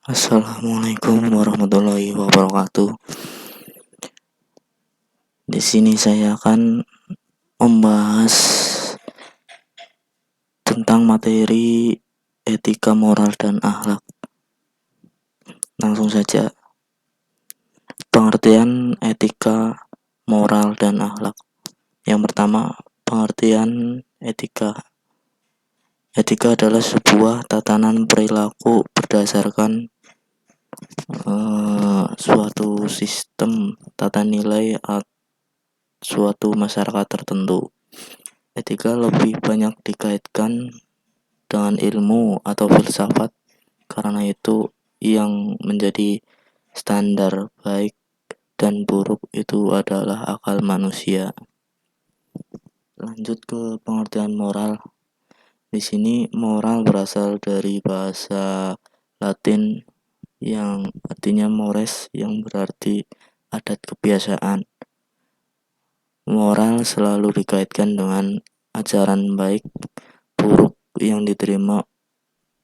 Assalamualaikum warahmatullahi wabarakatuh. Di sini saya akan membahas tentang materi etika moral dan akhlak. Langsung saja, pengertian etika moral dan akhlak. Yang pertama, pengertian etika. Etika adalah sebuah tatanan perilaku berdasarkan suatu sistem tata nilai atau suatu masyarakat tertentu. Etika lebih banyak dikaitkan dengan ilmu atau filsafat, karena itu yang menjadi standar baik dan buruk itu adalah akal manusia. Lanjut ke pengertian moral. Di sini moral berasal dari bahasa Latin yang artinya mores, yang berarti adat kebiasaan. Moral selalu dikaitkan dengan ajaran baik buruk yang diterima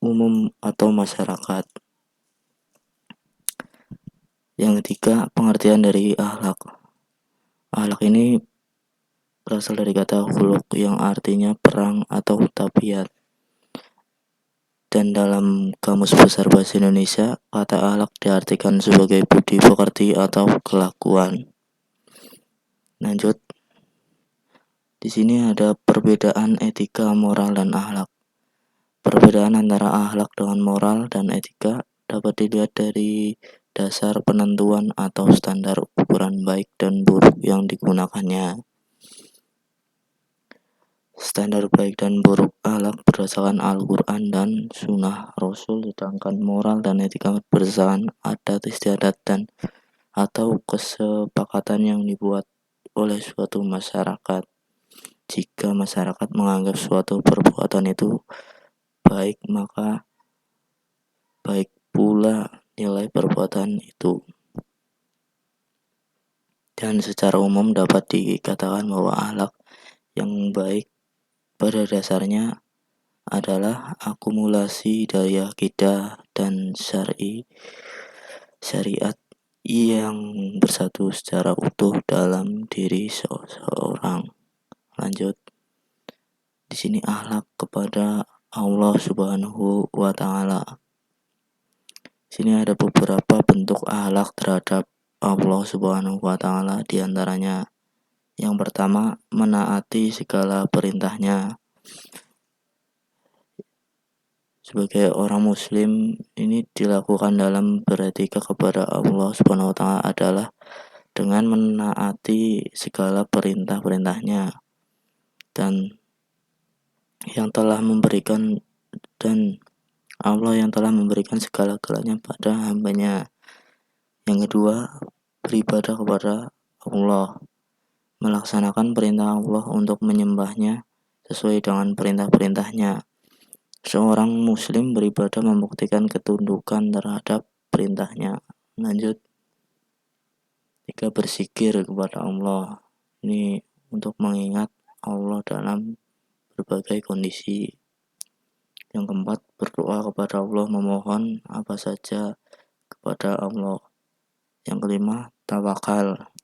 umum atau masyarakat. Yang ketiga, pengertian dari akhlak. Akhlak ini berasal dari kata khuluq yang artinya perang atau tabiat. Dan dalam Kamus Besar Bahasa Indonesia, kata akhlak diartikan sebagai budi pekerti atau kelakuan. Lanjut. Di sini ada perbedaan etika, moral, dan akhlak. Perbedaan antara akhlak dengan moral dan etika dapat dilihat dari dasar penentuan atau standar ukuran baik dan buruk yang digunakannya. Standar baik dan buruk akhlak berdasarkan Al-Quran dan Sunnah Rasul, sedangkan moral dan etika berdasarkan adat istiadat dan atau kesepakatan yang dibuat oleh suatu masyarakat. Jika masyarakat menganggap suatu perbuatan itu baik, maka baik pula nilai perbuatan itu. Dan secara umum dapat dikatakan bahwa akhlak yang baik pada dasarnya adalah akumulasi dari akidah dan syariat yang bersatu secara utuh dalam diri seseorang. Lanjut. Di sini akhlak kepada Allah Subhanahu wa taala. Di sini ada beberapa bentuk akhlak terhadap Allah Subhanahu wa taala, di antaranya yang pertama, menaati segala perintahnya. Sebagai orang muslim, ini dilakukan dalam beretika kepada Allah Subhanahu wa taala adalah dengan menaati segala perintah-perintahnya dan yang telah memberikan dan Allah yang telah memberikan segala-galanya pada hambanya. Yang kedua, beribadah kepada Allah, melaksanakan perintah Allah untuk menyembahnya sesuai dengan perintah-perintahnya. Seorang muslim beribadah membuktikan ketundukan terhadap perintahnya. Lanjut. Jika berzikir kepada Allah, ini untuk mengingat Allah dalam berbagai kondisi. Yang keempat, berdoa kepada Allah, memohon apa saja kepada Allah. Yang kelima, tawakal.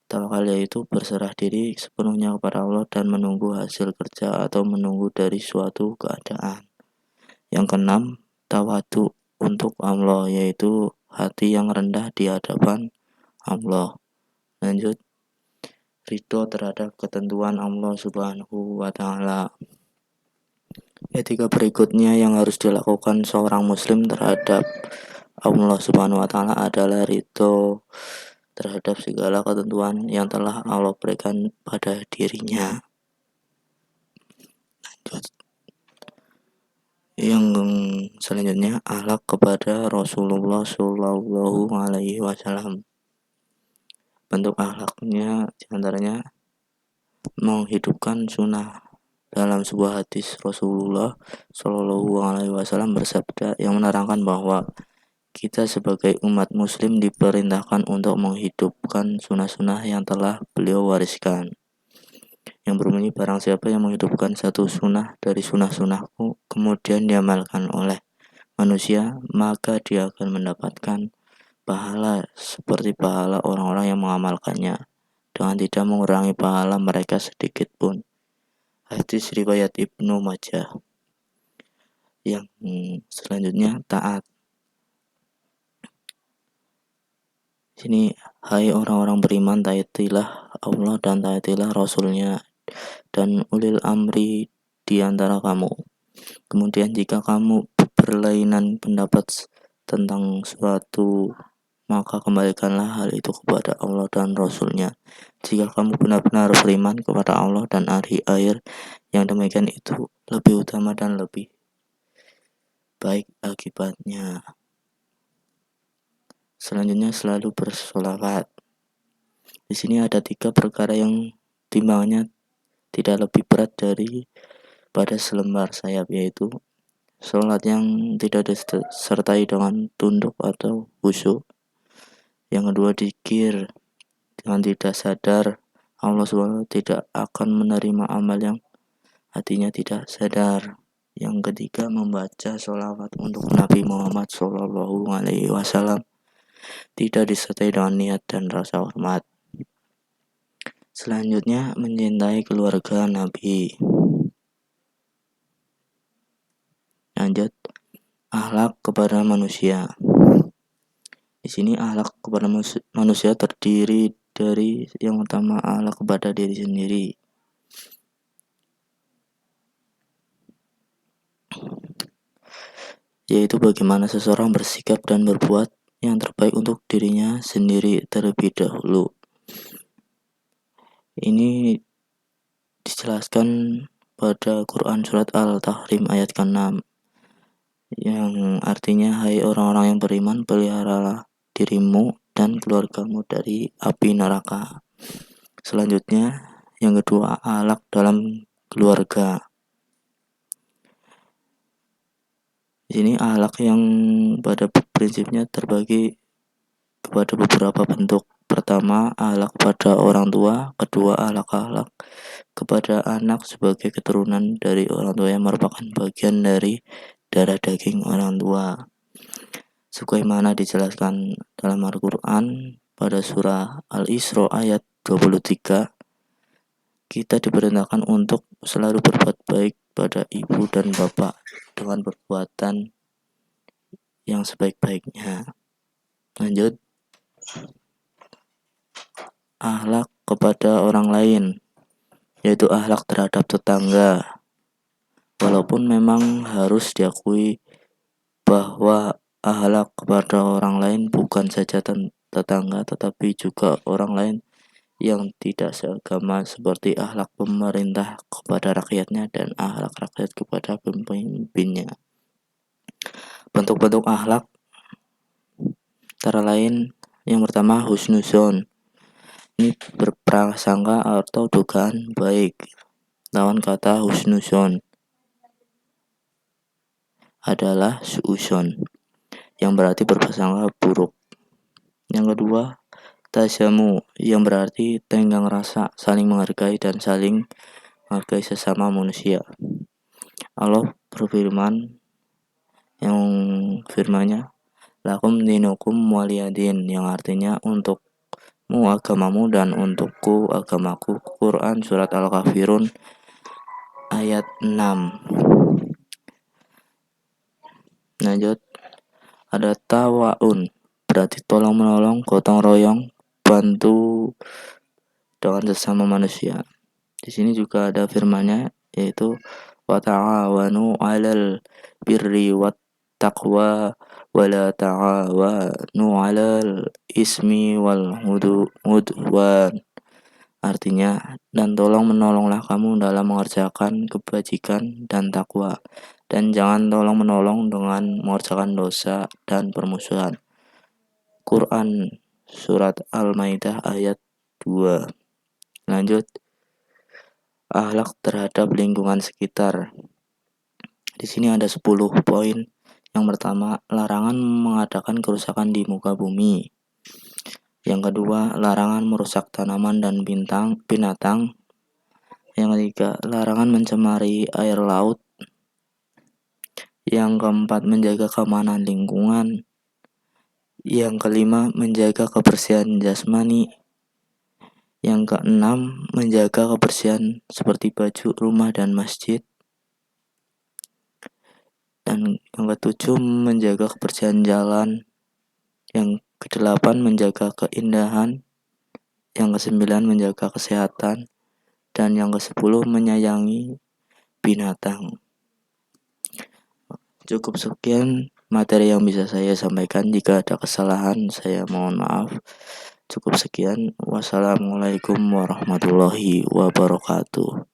Tawakal yaitu berserah diri sepenuhnya kepada Allah dan menunggu hasil kerja atau menunggu dari suatu keadaan. Yang keenam, tawadu untuk Allah, yaitu hati yang rendah di hadapan Allah. Lanjut. Ridho terhadap ketentuan Allah Subhanahu wa taala. Etika berikutnya yang harus dilakukan seorang muslim terhadap Allah Subhanahu wa taala adalah ridho terhadap segala ketentuan yang telah Allah berikan pada dirinya. Lanjut. Yang selanjutnya, akhlak kepada Rasulullah Shallallahu Alaihi Wasallam. Bentuk akhlaknya diantaranya menghidupkan sunnah. Dalam sebuah hadis, Rasulullah Shallallahu Alaihi Wasallam bersabda yang menerangkan bahwa kita sebagai umat muslim diperintahkan untuk menghidupkan sunnah-sunnah yang telah beliau wariskan. Yang berbunyi, barang siapa yang menghidupkan satu sunnah dari sunnah-sunnahku, kemudian diamalkan oleh manusia, maka dia akan mendapatkan pahala seperti pahala orang-orang yang mengamalkannya dengan tidak mengurangi pahala mereka sedikit pun. Hadis riwayat Ibnu Majah. Yang selanjutnya taat. Sini, hai orang-orang beriman, taatilah Allah dan taatilah Rasulnya dan ulil amri di antara kamu. Kemudian jika kamu berlainan pendapat tentang suatu, maka kembalikanlah hal itu kepada Allah dan Rasulnya. Jika kamu benar-benar beriman kepada Allah dan hari akhir, yang demikian itu lebih utama dan lebih baik akibatnya. Selanjutnya selalu bersolawat. Di sini ada 3 perkara yang timbangannya tidak lebih berat daripada selembar sayap, yaitu sholat yang tidak disertai dengan tunduk atau khusyuk. Yang kedua, zikir dengan tidak sadar. Allah SWT tidak akan menerima amal yang hatinya tidak sadar. Yang ketiga, membaca sholawat untuk Nabi Muhammad SAW tidak disertai dengan niat dan rasa hormat. Selanjutnya, mencintai keluarga Nabi. Lanjut, akhlak kepada manusia. Di sini akhlak kepada manusia terdiri dari yang pertama, akhlak kepada diri sendiri. Yaitu bagaimana seseorang bersikap dan berbuat yang terbaik untuk dirinya sendiri terlebih dahulu. Ini dijelaskan pada Quran surat Al-Tahrim ayat ke-6, yang artinya, hai orang-orang yang beriman, peliharalah dirimu dan keluargamu dari api neraka. Selanjutnya, yang kedua, akhlak dalam keluarga. Di sini akhlak yang pada prinsipnya terbagi kepada beberapa bentuk. Pertama, akhlak kepada orang tua. Kedua, akhlak kepada anak sebagai keturunan dari orang tua yang merupakan bagian dari darah daging orang tua. Sebagaimana dijelaskan dalam Al-Quran pada surah Al-Isra ayat 23, kita diperintahkan untuk selalu berbuat baik pada ibu dan bapak dengan perbuatan yang sebaik-baiknya. Lanjut, akhlak kepada orang lain, yaitu akhlak terhadap tetangga. Walaupun memang harus diakui bahwa akhlak kepada orang lain bukan saja tetangga, tetapi juga orang lain yang tidak seagama, seperti akhlak pemerintah kepada rakyatnya dan akhlak rakyat kepada pemimpinnya. Bentuk-bentuk akhlak antara lain, yang pertama, husnuzon. Ini berprasangka atau dugaan baik. Lawan kata husnuzon adalah suuzon, yang berarti berprasangka buruk. Yang kedua, tasyamu, yang berarti tenggang rasa, saling menghargai dan saling menghargai sesama manusia. Allah berfirman, yang firmannya, lakum dinukum waliyadin, yang artinya untukmu agamamu dan untukku agamaku. Quran surat Al-Kafirun ayat 6. Lanjut, ada tawaun, berarti tolong menolong, gotong royong, bantu dengan sesama manusia. Di sini juga ada firman-Nya, yaitu wa ta'awanu 'alal birri wat taqwa wa la ta'awanu 'alal ismi wal udwan. Artinya, dan tolong menolonglah kamu dalam mengerjakan kebajikan dan takwa, dan jangan tolong menolong dengan mengerjakan dosa dan permusuhan. Quran surat Al-Maidah ayat 2. Lanjut, akhlak terhadap lingkungan sekitar. Di sini ada 10 poin. Yang pertama, larangan mengadakan kerusakan di muka bumi. Yang kedua, larangan merusak tanaman dan binatang. Yang ketiga, larangan mencemari air laut. Yang keempat, menjaga keamanan lingkungan. Yang kelima, menjaga kebersihan jasmani. Yang keenam, menjaga kebersihan seperti baju, rumah, dan masjid. Dan yang ketujuh, menjaga kebersihan jalan. Yang kedelapan, menjaga keindahan. Yang kesembilan, menjaga kesehatan. Dan yang kesepuluh, menyayangi binatang. Cukup sekian materi yang bisa saya sampaikan. Jika ada kesalahan, saya mohon maaf. Cukup sekian. Wassalamualaikum warahmatullahi wabarakatuh.